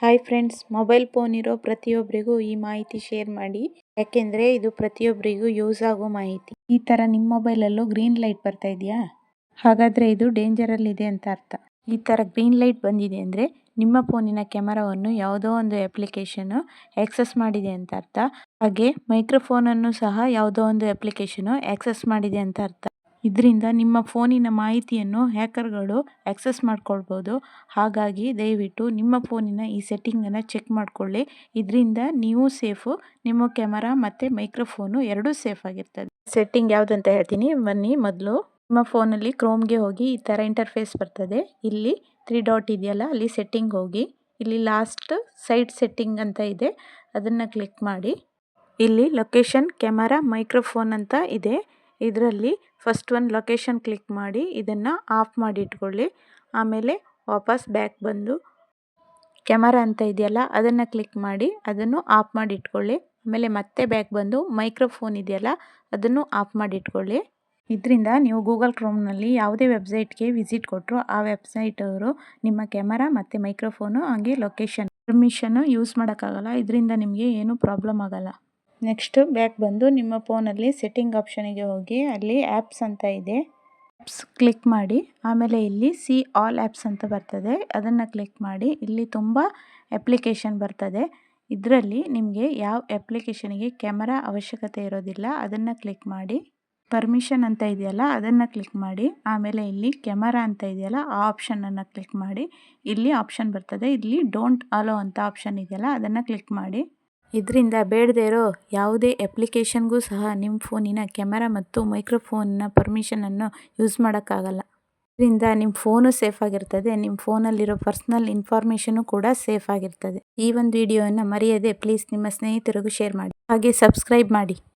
Hi friends, mobile phone ಇರೋ ಪ್ರತಿಯೊಬ್ಬರಿಗೂ ಈ ಮಾಹಿತಿ ಶೇರ್ ಮಾಡಿ. ಯಾಕೆಂದರೆ ಇದು ಪ್ರತಿಯೊಬ್ಬರಿಗೂ ಯೂಸ್ ಆಗೋ ಮಾಹಿತಿ. ಈ ಥರ ನಿಮ್ಮ ಮೊಬೈಲಲ್ಲೂ ಗ್ರೀನ್ ಲೈಟ್ ಬರ್ತಾ ಇದೆಯಾ? ಹಾಗಾದರೆ ಇದು ಡೇಂಜರಲ್ಲಿದೆ ಅಂತ ಅರ್ಥ. ಈ ಥರ ಗ್ರೀನ್ ಲೈಟ್ ಬಂದಿದೆ ಅಂದರೆ ನಿಮ್ಮ ಫೋನಿನ ಕ್ಯಾಮರಾವನ್ನು ಯಾವುದೋ ಒಂದು ಅಪ್ಲಿಕೇಶನ್ನು ಆಕ್ಸೆಸ್ ಮಾಡಿದೆ ಅಂತ ಅರ್ಥ. ಹಾಗೆ ಮೈಕ್ರೋಫೋನನ್ನು ಸಹ ಯಾವುದೋ ಒಂದು ಅಪ್ಲಿಕೇಶನ್ನು ಆಕ್ಸೆಸ್ ಮಾಡಿದೆ ಅಂತ ಅರ್ಥ. ಇದರಿಂದ ನಿಮ್ಮ ಫೋನಿನ ಮಾಹಿತಿಯನ್ನು ಹ್ಯಾಕರ್ಗಳು ಆಕ್ಸೆಸ್ ಮಾಡ್ಕೊಳ್ಬೋದು. ಹಾಗಾಗಿ ದಯವಿಟ್ಟು ನಿಮ್ಮ ಫೋನಿನ ಈ ಸೆಟ್ಟಿಂಗನ್ನು ಚೆಕ್ ಮಾಡಿಕೊಳ್ಳಿ. ಇದರಿಂದ ನೀವು ಸೇಫು, ನಿಮ್ಮ ಕ್ಯಾಮರಾ ಮತ್ತು ಮೈಕ್ರೋಫೋನು ಎರಡೂ ಸೇಫ್ ಆಗಿರ್ತದೆ. ಸೆಟ್ಟಿಂಗ್ ಯಾವುದಂತ ಹೇಳ್ತೀನಿ ಬನ್ನಿ. ಮೊದಲು ನಿಮ್ಮ ಫೋನಲ್ಲಿ ಕ್ರೋಮ್ಗೆ ಹೋಗಿ ಈ ಥರ ಇಂಟರ್ಫೇಸ್ ಬರ್ತದೆ. ಇಲ್ಲಿ 3 ಡಾಟ್ ಇದೆಯಲ್ಲ, ಅಲ್ಲಿ ಸೆಟ್ಟಿಂಗ್ ಹೋಗಿ ಇಲ್ಲಿ ಲಾಸ್ಟ್ ಸೈಡ್ ಸೆಟ್ಟಿಂಗ್ ಅಂತ ಇದೆ, ಅದನ್ನು ಕ್ಲಿಕ್ ಮಾಡಿ. ಇಲ್ಲಿ ಲೊಕೇಶನ್, ಕ್ಯಾಮರಾ, ಮೈಕ್ರೋಫೋನ್ ಅಂತ ಇದೆ. ಇದರಲ್ಲಿ ಫಸ್ಟ್ ಒಂದು ಲೊಕೇಶನ್ ಕ್ಲಿಕ್ ಮಾಡಿ ಇದನ್ನು ಆಫ್ ಮಾಡಿ ಇಟ್ಕೊಳ್ಳಿ. ಆಮೇಲೆ ವಾಪಸ್ ಬ್ಯಾಕ್ ಬಂದು ಕ್ಯಾಮರಾ ಅಂತ ಇದೆಯಲ್ಲ ಅದನ್ನು ಕ್ಲಿಕ್ ಮಾಡಿ ಅದನ್ನು ಆಫ್ ಮಾಡಿ ಇಟ್ಕೊಳ್ಳಿ. ಆಮೇಲೆ ಮತ್ತೆ ಬ್ಯಾಕ್ ಬಂದು ಮೈಕ್ರೋಫೋನ್ ಇದೆಯಲ್ಲ ಅದನ್ನು ಆಫ್ ಮಾಡಿ ಇಟ್ಕೊಳ್ಳಿ. ಇದರಿಂದ ನೀವು ಗೂಗಲ್ ಕ್ರೋಮ್ನಲ್ಲಿ ಯಾವುದೇ ವೆಬ್ಸೈಟ್ಗೆ ವಿಸಿಟ್ ಕೊಟ್ಟರು ಆ ವೆಬ್ಸೈಟ್ ಅವರು ನಿಮ್ಮ ಕ್ಯಾಮರಾ ಮತ್ತು ಮೈಕ್ರೋಫೋನು ಹಾಗೆ ಲೊಕೇಶನ್ ಪರ್ಮಿಷನ್ನು ಯೂಸ್ ಮಾಡೋಕ್ಕಾಗಲ್ಲ. ಇದರಿಂದ ನಿಮಗೆ ಏನೂ ಪ್ರಾಬ್ಲಮ್ ಆಗಲ್ಲ. ನೆಕ್ಸ್ಟ್ ಬ್ಯಾಕ್ ಬಂದು ನಿಮ್ಮ ಫೋನಲ್ಲಿ ಸೆಟ್ಟಿಂಗ್ ಆಪ್ಷನಿಗೆ ಹೋಗಿ ಅಲ್ಲಿ ಆ್ಯಪ್ಸ್ ಅಂತ ಇದೆ, ಆ್ಯಪ್ಸ್ ಕ್ಲಿಕ್ ಮಾಡಿ. ಆಮೇಲೆ ಇಲ್ಲಿ ಸಿ ಆಲ್ ಆ್ಯಪ್ಸ್ ಅಂತ ಬರ್ತದೆ, ಅದನ್ನು ಕ್ಲಿಕ್ ಮಾಡಿ. ಇಲ್ಲಿ ತುಂಬ ಅಪ್ಲಿಕೇಶನ್ ಬರ್ತದೆ. ಇದರಲ್ಲಿ ನಿಮಗೆ ಯಾವ ಅಪ್ಲಿಕೇಶನಿಗೆ ಕ್ಯಾಮರಾ ಅವಶ್ಯಕತೆ ಇರೋದಿಲ್ಲ ಅದನ್ನು ಕ್ಲಿಕ್ ಮಾಡಿ. ಪರ್ಮಿಷನ್ ಅಂತ ಇದೆಯಲ್ಲ ಅದನ್ನು ಕ್ಲಿಕ್ ಮಾಡಿ. ಆಮೇಲೆ ಇಲ್ಲಿ ಕ್ಯಾಮರಾ ಅಂತ ಇದೆಯಲ್ಲ ಆ ಆಪ್ಷನನ್ನು ಕ್ಲಿಕ್ ಮಾಡಿ. ಇಲ್ಲಿ ಆಪ್ಷನ್ ಬರ್ತದೆ, ಇಲ್ಲಿ ಡೋಂಟ್ ಅಲೋ ಅಂತ ಆಪ್ಷನ್ ಇದೆಯಲ್ಲ ಅದನ್ನು ಕ್ಲಿಕ್ ಮಾಡಿ. ಇದರಿಂದ ಬೇಡದೇ ಇರೋ ಯಾವುದೇ ಅಪ್ಲಿಕೇಶನ್ಗೂ ಸಹ ನಿಮ್ಮ ಫೋನಿನ ಕ್ಯಾಮರಾ ಮತ್ತು ಮೈಕ್ರೋಫೋನ್ನ ಪರ್ಮಿಷನನ್ನು ಯೂಸ್ ಮಾಡೋಕ್ಕಾಗಲ್ಲ. ಇದರಿಂದ ನಿಮ್ಮ ಫೋನು ಸೇಫ್ ಆಗಿರ್ತದೆ, ನಿಮ್ಮ ಫೋನಲ್ಲಿರೋ ಪರ್ಸ್ನಲ್ ಇನ್ಫಾರ್ಮೇಷನು ಕೂಡ ಸೇಫ್ ಆಗಿರ್ತದೆ. ಈ ಒಂದು ವಿಡಿಯೋವನ್ನು ಮರೆಯದೆ ಪ್ಲೀಸ್ ನಿಮ್ಮ ಸ್ನೇಹಿತರಿಗೂ ಶೇರ್ ಮಾಡಿ, ಹಾಗೆ ಸಬ್ಸ್ಕ್ರೈಬ್ ಮಾಡಿ.